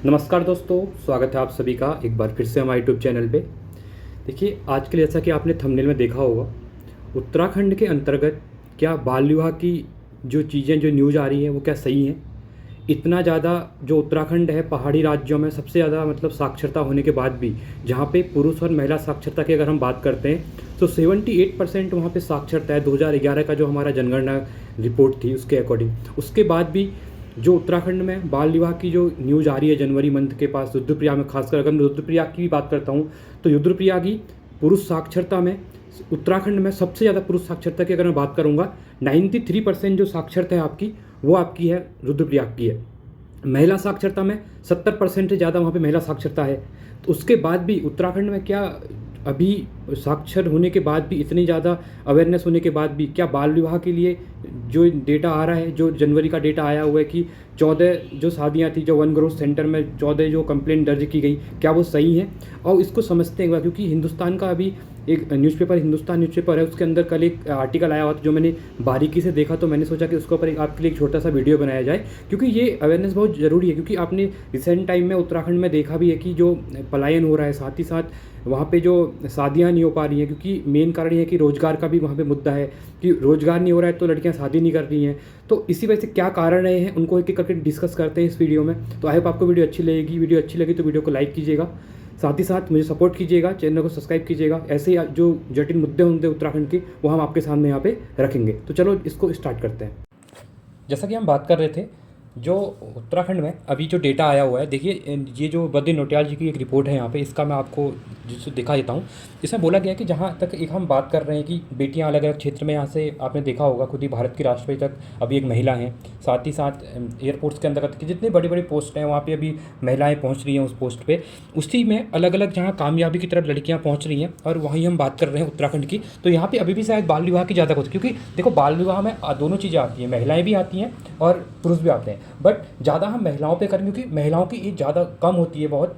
नमस्कार दोस्तों, स्वागत है आप सभी का एक बार फिर से हमारे यूट्यूब चैनल पे। देखिए, आज के लिए जैसा कि आपने थंबनेल में देखा होगा, उत्तराखंड के अंतर्गत क्या बाल विवाह की जो चीज़ें जो न्यूज़ आ रही हैं वो क्या सही हैं? इतना ज़्यादा जो उत्तराखंड है पहाड़ी राज्यों में सबसे ज़्यादा मतलब साक्षरता होने के बाद भी, जहाँ पे पुरुष और महिला साक्षरता की अगर हम बात करते हैं तो 78% वहाँ पे साक्षरता है 2011 का जो हमारा जनगणना रिपोर्ट थी उसके अकॉर्डिंग। उसके बाद भी जो उत्तराखंड में बाल विवाह की जो न्यूज़ आ रही है जनवरी मंथ के पास रुद्रप्रयाग में, खासकर अगर मैं रुद्रप्रयाग की भी बात करता हूँ तो रुद्रप्रयाग की पुरुष साक्षरता में उत्तराखंड में सबसे ज़्यादा पुरुष साक्षरता की अगर मैं बात करूँगा 93% जो साक्षरता है आपकी वो आपकी है रुद्रप्रयाग की है। महिला साक्षरता में 70% से ज़्यादा वहाँ पे महिला साक्षरता है। तो उसके बाद भी उत्तराखंड में क्या अभी साक्षर होने के बाद भी, इतनी ज़्यादा अवेयरनेस होने के बाद भी, क्या बाल विवाह के लिए जो डेटा आ रहा है, जो जनवरी का डेटा आया हुआ है कि 14 जो शादियां थी, जो वन ग्रोथ सेंटर में 14 जो कंप्लेंट दर्ज की गई, क्या वो सही है? और इसको समझते हैं क्योंकि हिंदुस्तान का अभी एक न्यूज़पेपर, हिंदुस्तान न्यूज़पेपर है, उसके अंदर कल एक आर्टिकल आया हुआ था जो मैंने बारीकी से देखा, तो मैंने सोचा कि उसके ऊपर आपके लिए एक छोटा सा वीडियो बनाया जाए, क्योंकि ये अवेयरनेस बहुत ज़रूरी है। क्योंकि आपने रिसेंट टाइम में उत्तराखंड में देखा भी है कि जो पलायन हो रहा है, साथ ही साथ वहाँ पे जो शादियाँ नहीं हो पा रही हैं, क्योंकि मेन कारण ये है कि रोज़गार का भी वहाँ पे मुद्दा है कि रोज़गार नहीं हो रहा है तो लड़कियाँ शादी नहीं कर रही हैं। तो इसी वजह से क्या कारण रहे हैं उनको एक एक करके डिस्कस करते हैं इस वीडियो में। तो आई होप आपको वीडियो अच्छी लगेगी। वीडियो अच्छी लगी तो वीडियो को लाइक कीजिएगा, साथ ही साथ मुझे सपोर्ट कीजिएगा, चैनल को सब्सक्राइब कीजिएगा। ऐसे ही जो जटिल मुद्दे होंगे उत्तराखंड के वो हम आपके सामने यहाँ पे रखेंगे। तो चलो इसको स्टार्ट करते हैं। जैसा कि हम बात कर रहे थे, जो उत्तराखंड में अभी जो डेटा आया हुआ है, देखिए ये जो बद्री नौटियाल जी की एक रिपोर्ट है यहाँ पे, इसका मैं आपको जिससे दिखा देता हूँ। इसमें बोला गया है कि जहाँ तक एक हम बात कर रहे हैं कि बेटियाँ अलग अलग क्षेत्र में, यहाँ से आपने देखा होगा खुद ही भारत की राष्ट्रपति तक अभी एक महिला हैं। साथ ही साथ एयरपोर्ट्स के अंतर्गत की जितनी बड़ी बड़ी पोस्ट हैं वहाँ पर अभी महिलाएँ पहुँच रही हैं उस पोस्ट पर। उसी में अलग अलग जहाँ कामयाबी की तरफ लड़कियाँ पहुँच रही हैं, और वहीं हम बात कर रहे हैं उत्तराखंड की। तो यहाँ पर अभी भी शायद बाल विवाह की ज़्यादा होती है, क्योंकि देखो बाल विवाह में दोनों चीज़ें आती हैं, महिलाएँ भी आती हैं और पुरुष भी आते हैं, बट ज़्यादा हम महिलाओं पे करें क्योंकि महिलाओं की एज ज़्यादा कम होती है बहुत,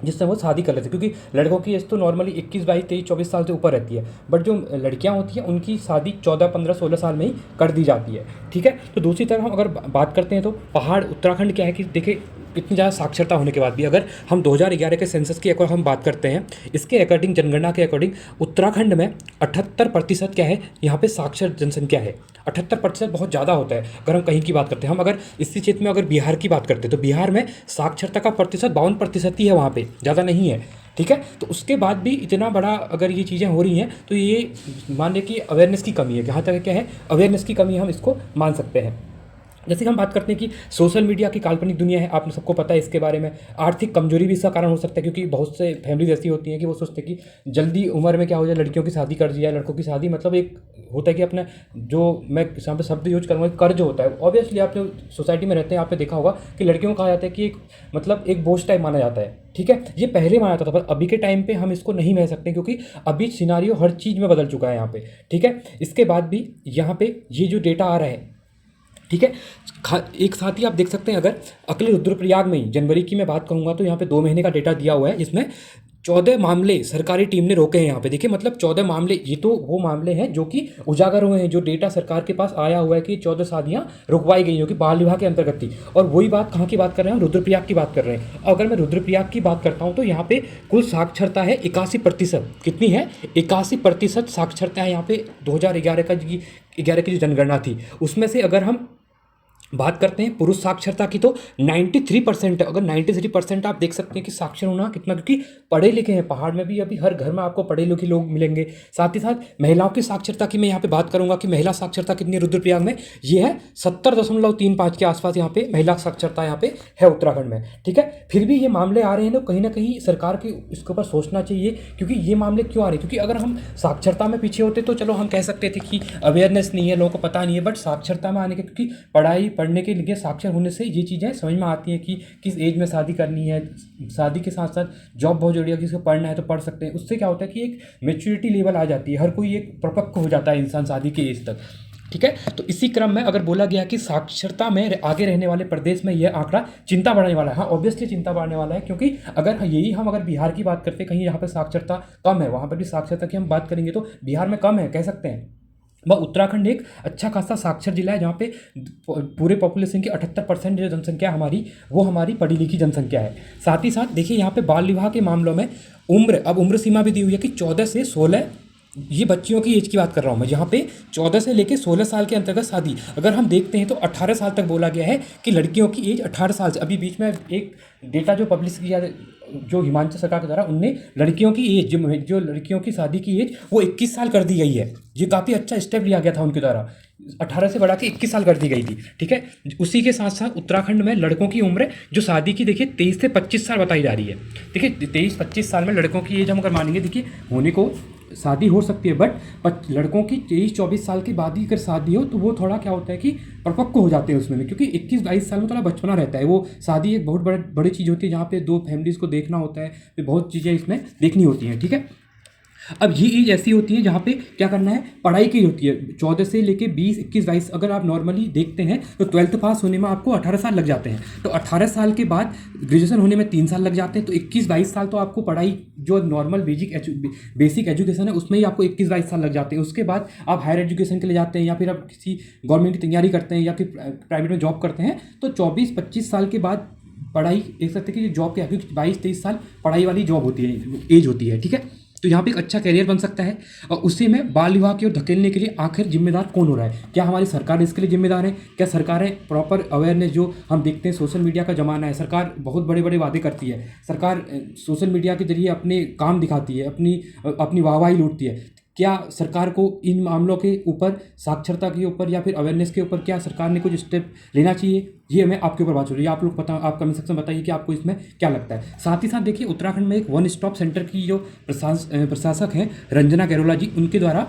जिससे वो शादी कर लेते हैं। क्योंकि लड़कों की एज तो नॉर्मली 21, 22, 23, 24 साल से ऊपर रहती है, बट जो लड़कियां होती हैं उनकी शादी 14, 15, 16 साल में ही कर दी जाती है। ठीक है, तो दूसरी तरफ हम अगर बात करते हैं तो पहाड़ उत्तराखंड क्या है कि देखिए इतनी ज़्यादा साक्षरता होने के बाद भी, अगर हम 2011 के सेंसस की अगर हम बात करते हैं, इसके अकॉर्डिंग, जनगणना के अकॉर्डिंग उत्तराखंड में 78% क्या है यहाँ पे साक्षर जनसंख्या है। 78% बहुत ज़्यादा होता है अगर हम कहीं की बात करते हैं। हम अगर इसी क्षेत्र में अगर बिहार की बात करते हैं तो बिहार में साक्षरता का प्रतिशत 52% ही है, वहाँ पे ज़्यादा नहीं है। ठीक है, तो उसके बाद भी इतना बड़ा अगर ये चीज़ें हो रही हैं तो ये मान लें कि अवेयरनेस की कमी है। जहाँ तक क्या है, अवेयरनेस की कमी हम इसको मान सकते हैं। जैसे कि हम बात करते हैं कि सोशल मीडिया की काल्पनिक दुनिया है, आप सबको पता है इसके बारे में। आर्थिक कमजोरी भी इसका कारण हो सकता है, क्योंकि बहुत से फैमिलीज ऐसी होती हैं कि वो सोचते हैं कि जल्दी उम्र में क्या हो जाए, लड़कियों की शादी कर दी जाए। लड़कों की शादी मतलब एक होता है कि अपना, जो मैं यहाँ पे शब्द यूज करूँगा, कर्ज होता है। ऑब्वियसली आप जो सोसाइटी में रहते हैं आप पे देखा होगा कि लड़कियों को कहा जाता है कि एक मतलब एक बोझ टाइप माना जाता है। ठीक है, ये पहले माना जाता था, पर अभी के टाइम पे हम इसको नहीं कह सकते, क्योंकि अभी सिनारियो हर चीज़ में बदल चुका है यहाँ पे। ठीक है, इसके बाद भी यहाँ पे ये जो डेटा आ रहा है, ठीक है, एक साथ ही आप देख सकते हैं, अगर अकेले रुद्रप्रयाग में ही जनवरी की मैं बात करूंगा तो यहाँ पे 2 महीने का डेटा दिया हुआ है, जिसमें 14 मामले सरकारी टीम ने रोके हैं यहाँ पे। देखिए मतलब 14 मामले, ये तो वो मामले हैं जो कि उजागर हुए हैं, जो डेटा सरकार के पास आया हुआ है कि 14 शादियाँ रुकवाई गई जो कि बाल विवाह के अंतर्गत थी। और वही बात कहाँ की बात कर रहे हैं, हम रुद्रप्रयाग की बात कर रहे हैं। अगर मैं रुद्रप्रयाग की बात करता हूँ तो यहाँ पे कुल साक्षरता है 81%। कितनी है? 81% साक्षरता है यहाँ पे। 2011 की जो जनगणना थी उसमें से अगर हम बात करते हैं पुरुष साक्षरता की तो 93% है। अगर 93% आप देख सकते हैं कि साक्षर होना कितना, क्योंकि पढ़े लिखे हैं। पहाड़ में भी अभी हर घर में आपको पढ़े लिखे लोग मिलेंगे। साथ ही साथ महिलाओं की साक्षरता की मैं यहाँ पे बात करूंगा कि महिला साक्षरता कितनी है रुद्रप्रयाग में, ये है 70.35 के आसपास यहाँ पे महिला साक्षरता यहाँ पे है उत्तराखंड में। ठीक है, फिर भी ये मामले आ रहे हैं तो कहीं ना कहीं सरकार की इसके ऊपर सोचना चाहिए, क्योंकि ये मामले क्यों आ रहे हैं। क्योंकि अगर हम साक्षरता में पीछे होते तो चलो हम कह सकते थे कि अवेयरनेस नहीं है, लोगों को पता नहीं है, बट साक्षरता में आने के, क्योंकि पढ़ने के लिए साक्षर होने से ये चीज़ें समझ में आती हैं कि किस एज में शादी करनी है। शादी के साथ साथ जॉब बहुत जरूरी है, किसी को पढ़ना है तो पढ़ सकते हैं। उससे क्या होता है कि एक मैच्योरिटी लेवल आ जाती है, हर कोई एक परिपक्व हो जाता है इंसान शादी के एज तक। ठीक है, तो इसी क्रम में अगर बोला गया कि साक्षरता में आगे रहने वाले प्रदेश में यह आंकड़ा चिंता बढ़ाने वाला है। हाँ, ऑब्वियसली चिंता बढ़ाने वाला है, क्योंकि अगर यही हम अगर बिहार की बात करते हैं, कहीं यहाँ पर साक्षरता कम है, वहाँ पर भी साक्षरता की हम बात करेंगे तो बिहार में कम है कह सकते हैं। वह उत्तराखंड एक अच्छा खासा साक्षर जिला है, जहाँ पे पूरे पॉपुलेशन की 78% जो जनसंख्या हमारी, वो हमारी पढ़ी लिखी जनसंख्या है। साथ ही साथ देखिए यहाँ पे बाल विवाह के मामलों में उम्र सीमा भी दी हुई है कि 14 से 16, ये बच्चियों की एज की बात कर रहा हूँ मैं, यहाँ पे 14 से लेकर 16 साल के अंतर्गत शादी। अगर हम देखते हैं तो 18 साल तक बोला गया है कि लड़कियों की एज 18 साल से। अभी बीच में एक डेटा जो पब्लिश किया जो हिमाचल सरकार के द्वारा, उनने लड़कियों की एज जो लड़कियों की शादी की एज वो 21 साल कर दी गई है। ये काफ़ी अच्छा स्टेप लिया गया था उनके द्वारा, 18 से बढ़ा के 21 साल कर दी गई थी। ठीक है, उसी के साथ साथ उत्तराखंड में लड़कों की उम्र जो शादी की देखिए 23 से 25 साल बताई जा रही है। देखिए 23-25 साल में लड़कों की एज हम अगर मानेंगे, देखिए होने को शादी हो सकती है, बट लड़कों की 23-24 साल के बाद ही अगर शादी हो तो वो थोड़ा क्या होता है कि परिपक्व हो जाते हैं उसमें, क्योंकि 21-22 साल में थोड़ा बचपना रहता है। वो शादी एक बहुत बड़ी चीज़ होती है, जहाँ पे दो फैमिलीज़ को देखना होता है, फिर बहुत चीज़ें इसमें देखनी होती हैं। ठीक है, अब ये एज ऐसी होती है जहाँ पे क्या करना है, पढ़ाई की होती है। 14 से लेके 20, 21, 22 अगर आप नॉर्मली देखते हैं तो 12th पास होने में आपको 18 साल लग जाते हैं। तो 18 साल के बाद ग्रेजुएशन होने में 3 साल लग जाते हैं। तो 21-22 साल तो आपको पढ़ाई जो नॉर्मल बेसिक एजुकेशन है उसमें ही आपको 21-22 साल लग जाते हैं। उसके बाद आप हायर एजुकेशन के लिए जाते हैं, या फिर आप किसी गवर्नमेंट की तैयारी करते हैं, या फिर प्राइवेट में जॉब करते हैं, तो 24-25 साल के बाद पढ़ाई देख सकते हैं कि जॉब के 22-23 साल पढ़ाई वाली जॉब होती है, एज होती है। ठीक है, तो यहाँ पे एक अच्छा करियर बन सकता है। और उसी में बाल विवाह की ओर धकेलने के लिए आखिर जिम्मेदार कौन हो रहा है? क्या हमारी सरकार इसके लिए जिम्मेदार है? क्या सरकारें प्रॉपर अवेयरनेस, जो हम देखते हैं सोशल मीडिया का ज़माना है, सरकार बहुत बड़े बड़े वादे करती है, सरकार सोशल मीडिया के जरिए अपने काम दिखाती है, अपनी वाहवाही लूटती है। क्या सरकार को इन मामलों के ऊपर, साक्षरता के ऊपर या फिर अवेयरनेस के ऊपर, क्या सरकार ने कुछ स्टेप लेना चाहिए? ये मैं आपके ऊपर बात हो रही है, आप लोग आप कमेंट सेक्शन में बताइए कि आपको इसमें क्या लगता है। साथ ही साथ देखिए उत्तराखंड में एक वन स्टॉप सेंटर की जो प्रशासक हैं रंजना गैरोला जी, उनके द्वारा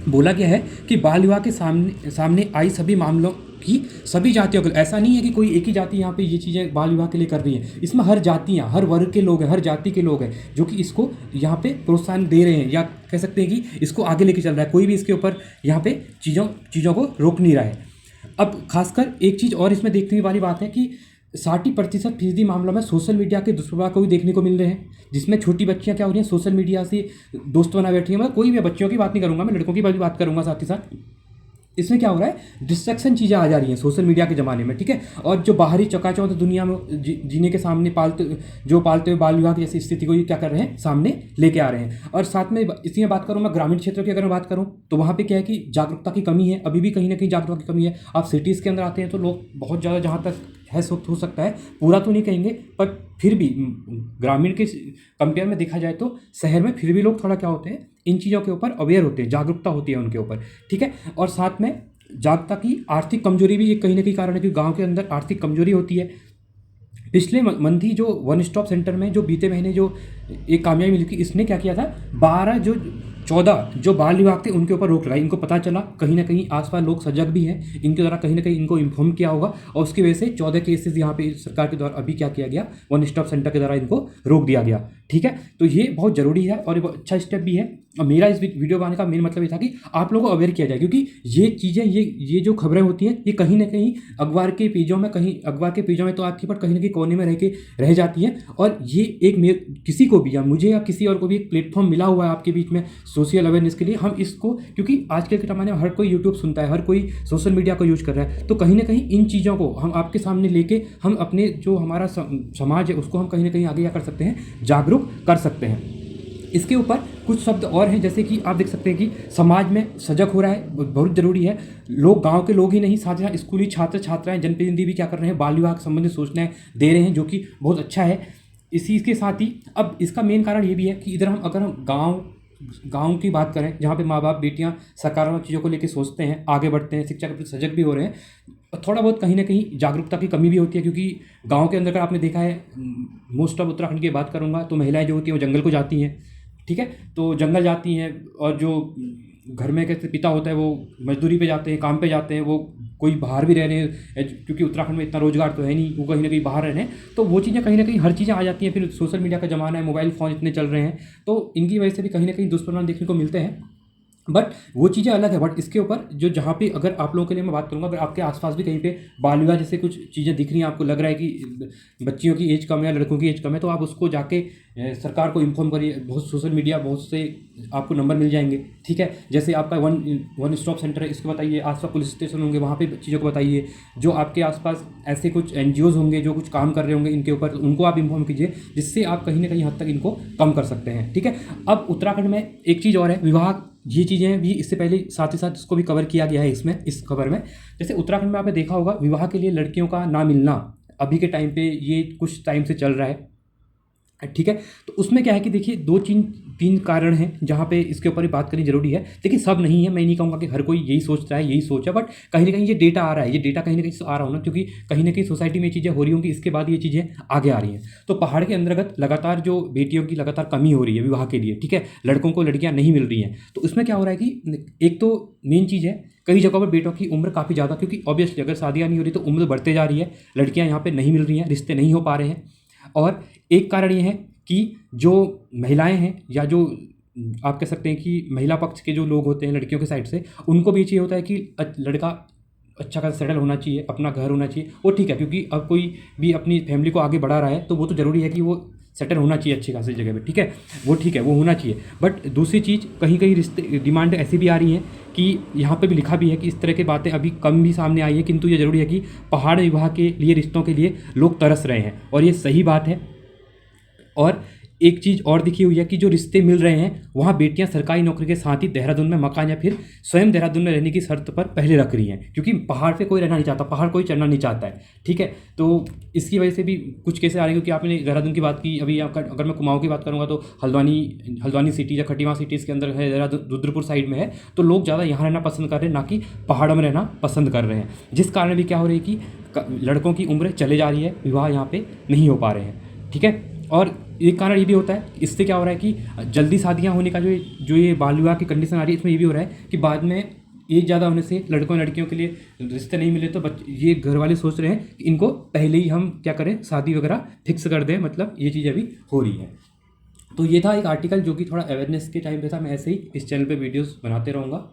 बोला गया है कि बाल विवाह के सामने आई सभी मामलों की सभी जातियों को, ऐसा नहीं है कि कोई एक ही जाति यहाँ पे ये चीज़ें बाल विवाह के लिए कर रही है। इसमें हर जातियाँ, हर वर्ग के लोग हैं, हर जाति के लोग हैं जो कि इसको यहाँ पे प्रोत्साहन दे रहे हैं, या कह सकते हैं कि इसको आगे लेके चल रहा है। कोई भी इसके ऊपर यहाँ पे चीज़ों को रोक नहीं रहा है। अब खासकर एक चीज़ और इसमें देखने वाली बात है कि 60% फीसदी मामलों में सोशल मीडिया के दुष्प्रभाव को भी देखने को मिल रहे हैं, जिसमें छोटी बच्चियां क्या हो रही हैं, सोशल मीडिया से दोस्त बना बैठी हैं। मैं कोई भी बच्चियों की बात नहीं करूंगा, मैं लड़कों की भी बात करूंगा। साथ ही साथ इसमें क्या हो रहा है, डिस्ट्रैक्शन चीज़ें आ जा रही हैं सोशल मीडिया के ज़माने में। ठीक है, और जो बाहरी चकाचौंध दुनिया में जीने के सामने पालते हुए बाल विवाह की जैसी स्थिति को ये क्या कर रहे हैं, सामने लेके आ रहे हैं। और साथ में इसी में बात करूँ मैं ग्रामीण क्षेत्रों की, अगर मैं बात करूँ तो वहाँ पे क्या है कि जागरूकता की कमी है, अभी भी कहीं ना कहीं जागरूकता की कमी है। आप सिटीज़ के अंदर आते हैं तो लोग बहुत ज़्यादा, जहाँ तक है हो सकता है, पूरा तो नहीं कहेंगे, पर फिर भी ग्रामीण के कंपेयर में देखा जाए तो शहर में फिर भी लोग थोड़ा क्या होते हैं, इन चीज़ों के ऊपर अवेयर होते हैं, जागरूकता होती है उनके ऊपर। ठीक है, और साथ में जागरूकता की आर्थिक कमजोरी भी एक कहीं ना कहीं कारण है, क्योंकि गांव के अंदर आर्थिक कमजोरी होती है। पिछले मंथ ही जो वन स्टॉप सेंटर में जो बीते महीने जो एक कामयाबी मिली थी, इसने क्या किया था, 14 जो बाल विवाह थे उनके ऊपर रोक लगाई। इनको पता चला, कहीं ना कहीं आसपास लोग सजग भी हैं, इनके द्वारा कहीं ना कहीं इनको इन्फॉर्म किया होगा, और उसकी वजह से 14 केसेस यहाँ पे सरकार के द्वारा अभी क्या किया गया, वन स्टॉप सेंटर के द्वारा इनको रोक दिया गया। ठीक है, तो ये बहुत ज़रूरी है और ये बहुत अच्छा स्टेप भी है। और मेरा इस वीडियो बनाने का मेन मतलब ये था कि आप लोगों को अवेयर किया जाए, क्योंकि ये चीज़ें, ये जो खबरें होती हैं, ये कहीं ना कहीं अखबार के पेजों में तो आती है, पर कहीं ना कहीं कोने में रह जाती हैं। और ये एक किसी को भी, या मुझे या किसी और को भी एक प्लेटफॉर्म मिला हुआ है आपके बीच में सोशल अवेयरनेस के लिए। हम इसको, क्योंकि आज के ज़माने में हर कोई यूट्यूब सुनता है, हर कोई सोशल मीडिया को यूज कर रहा है, तो कहीं ना कहीं इन चीज़ों को हम आपके सामने लेके हम अपने जो हमारा समाज है उसको हम कहीं ना कहीं आगे क्या कर सकते हैं, जागरूक कर सकते हैं। इसके ऊपर कुछ शब्द और हैं, जैसे कि आप देख सकते हैं कि समाज में सजग हो रहा है, बहुत ज़रूरी है। लोग, गांव के लोग ही नहीं, साथ ही साथ स्कूली छात्र छात्राएं, जनप्रतिनिधि भी क्या कर रहे हैं, बाल विवाह के संबंधित सूचनाएं दे रहे हैं, जो कि बहुत अच्छा है। इसी के साथ ही अब इसका मेन कारण ये भी है कि इधर अगर हम गांव की बात करें, जहाँ पे माँ बाप बेटियाँ सकारात्मक चीज़ों को लेकर सोचते हैं, आगे बढ़ते हैं, शिक्षा के प्रति सजग भी हो रहे हैं, थोड़ा बहुत कहीं ना कहीं जागरूकता की कमी भी होती है। क्योंकि गांव के अंदर अगर आपने देखा है, मोस्ट ऑफ उत्तराखंड की बात करूँगा तो महिलाएं जो होती हैं वो जंगल को जाती हैं। ठीक है, तो जंगल जाती हैं, और जो घर में कैसे पिता होता है वो मजदूरी पे जाते हैं, काम पे जाते हैं, वो कोई बाहर भी रह रहे हैं, क्योंकि उत्तराखंड में इतना रोजगार तो है नहीं, वो कहीं ना कहीं बाहर रह रहे हैं, तो वो चीज़ें कहीं ना कहीं हर चीज़ें आ जाती हैं। फिर सोशल मीडिया का ज़माना है, मोबाइल फ़ोन इतने चल रहे हैं, तो इनकी वजह से भी कहीं ना कहीं दुष्परिणाम देखने को मिलते हैं। बट वो चीज़ें अलग है। बट इसके ऊपर जो जहाँ पे अगर आप लोगों के लिए मैं बात करूँगा, अगर आपके आसपास भी कहीं पे बाल विवाह जैसे कुछ चीज़ें दिख रही हैं, आपको लग रहा है कि बच्चियों की एज कम है या लड़कों की एज कम है, तो आप उसको जाके सरकार को इन्फॉर्म करिए। बहुत सोशल मीडिया बहुत से आपको नंबर मिल जाएंगे, ठीक है। जैसे आपका वन स्टॉप सेंटर है, इसको बताइए। आसपास पुलिस स्टेशन होंगे, वहाँ पे चीज़ों को बताइए। जो आपके आसपास ऐसे कुछ NGOs होंगे जो कुछ काम कर रहे होंगे इनके ऊपर, उनको आप इन्फॉर्म कीजिए, जिससे आप कहीं ना कहीं हद तक इनको कम कर सकते हैं, ठीक है। अब उत्तराखंड में एक चीज़ और है, विवाह, ये चीज़ें भी इससे पहले साथ ही साथ इसको भी कवर किया गया है इसमें, इस खबर में। जैसे उत्तराखंड में आपने देखा होगा, विवाह के लिए लड़कियों का ना मिलना अभी के टाइम पे ये कुछ टाइम से चल रहा है, ठीक है। तो उसमें क्या है कि देखिए दो तीन कारण हैं जहाँ पे इसके ऊपर ही बात करनी जरूरी है। देखिए सब नहीं है, मैं नहीं कहूँगा कि हर कोई यही सोच रहा है, यही सोच है, बट कहीं ना कहीं ये डेटा आ रहा है, ये डेटा कहीं ना कहीं से आ रहा हो ना, क्योंकि कहीं ना कहीं सोसाइटी में ये चीज़ें हो रही होंगी, इसके बाद ये चीज़ें आगे आ रही हैं। तो पहाड़ के अंतर्गत लगातार जो बेटियों की लगातार कमी हो रही है विवाह के लिए, ठीक है, लड़कों को लड़कियाँ नहीं मिल रही हैं। तो उसमें क्या हो रहा है कि एक तो मेन चीज़ है, कई जगहों पर बेटों की उम्र काफ़ी ज़्यादा, क्योंकि ऑब्वियसली अगर शादियाँ नहीं हो रही तो उम्र बढ़ते जा रही है, लड़कियाँ यहाँ पर नहीं मिल रही हैं, रिश्ते नहीं हो पा रहे हैं। और एक कारण ये है कि जो महिलाएं हैं, या जो आप कह सकते हैं कि महिला पक्ष के जो लोग होते हैं लड़कियों के साइड से, उनको भी ये चाहिए होता है कि लड़का अच्छा खासा सेटल होना चाहिए, अपना घर होना चाहिए। वो ठीक है, क्योंकि अब कोई भी अपनी फैमिली को आगे बढ़ा रहा है तो वो तो ज़रूरी है कि वो सेटल होना चाहिए अच्छी खासी जगह पे, ठीक है, वो ठीक है, वो होना चाहिए। बट दूसरी चीज़, कहीं कहीं रिश्ते डिमांड ऐसी भी आ रही है कि यहाँ पे भी लिखा भी है कि इस तरह की बातें अभी कम भी सामने आई है, किंतु ये ज़रूरी है कि पहाड़ विवाह के लिए, रिश्तों के लिए लोग तरस रहे हैं, और ये सही बात है। और एक चीज़ और दिखी हुई है कि जो रिश्ते मिल रहे हैं वहाँ बेटियां सरकारी नौकरी के साथ ही देहरादून में मकान या फिर स्वयं देहरादून में रहने की शर्त पर पहले रख रही हैं, क्योंकि पहाड़ पे कोई रहना नहीं चाहता, पहाड़ कोई चढ़ना नहीं चाहता है, ठीक है। तो इसकी वजह से भी कुछ केसेस आ रहे हैं, क्योंकि आपने देहरादून की बात की, अभी अगर मैं कुमाऊँ की बात करूँगा तो हल्द्वानी सिटी या खटीमा सिटीज़ के अंदर है, देहरादून रुद्रपुर साइड में है, तो लोग ज़्यादा यहाँ रहना पसंद कर रहे हैं, ना कि पहाड़ों में रहना पसंद कर रहे हैं। जिस कारण भी क्या हो रही है कि लड़कों की उम्र चले जा रही है, विवाह यहाँ पे नहीं हो पा रहे हैं, ठीक है। और एक कारण ये भी होता है, इससे क्या हो रहा है कि जल्दी शादियां होने का जो ये बाल विवाह की कंडीशन आ रही है, इसमें ये भी हो रहा है कि बाद में एज ज़्यादा होने से लड़कों लड़कियों के लिए रिश्ते नहीं मिले, तो ये घर वाले सोच रहे हैं कि इनको पहले ही हम क्या करें, शादी वगैरह फिक्स कर दें, मतलब ये चीज़ अभी हो रही है। तो ये था एक आर्टिकल जो कि थोड़ा अवेयरनेस के टाइम पे था। मैं ऐसे ही इस चैनल पे वीडियोस बनाते रहूँगा।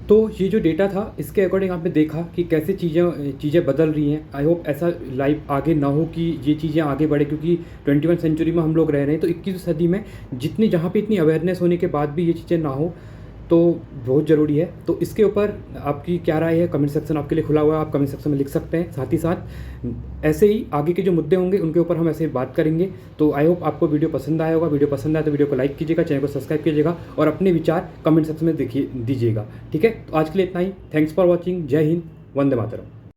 तो ये जो डेटा था, इसके अकॉर्डिंग आपने देखा कि कैसे चीज़ें बदल रही हैं। आई होप ऐसा लाइफ आगे ना हो कि ये चीज़ें आगे बढ़े, क्योंकि 21वीं सेंचुरी में हम लोग रह रहे हैं। तो 21वीं सदी में जहाँ पे इतनी अवेयरनेस होने के बाद भी ये चीज़ें ना हो, तो बहुत ज़रूरी है। तो इसके ऊपर आपकी क्या राय है, कमेंट सेक्शन आपके लिए खुला हुआ है, आप कमेंट सेक्शन में लिख सकते हैं। साथ ही साथ ऐसे ही आगे के जो मुद्दे होंगे उनके ऊपर हम ऐसे बात करेंगे। तो आई होप आपको वीडियो पसंद आया होगा। वीडियो पसंद आया तो वीडियो को लाइक कीजिएगा, चैनल को सब्सक्राइब कीजिएगा और अपने विचार कमेंट सेक्शन में दीजिएगा, ठीक है। तो आज के लिए इतना ही। Thanks for watching. जय हिंद, वंदे मातरम।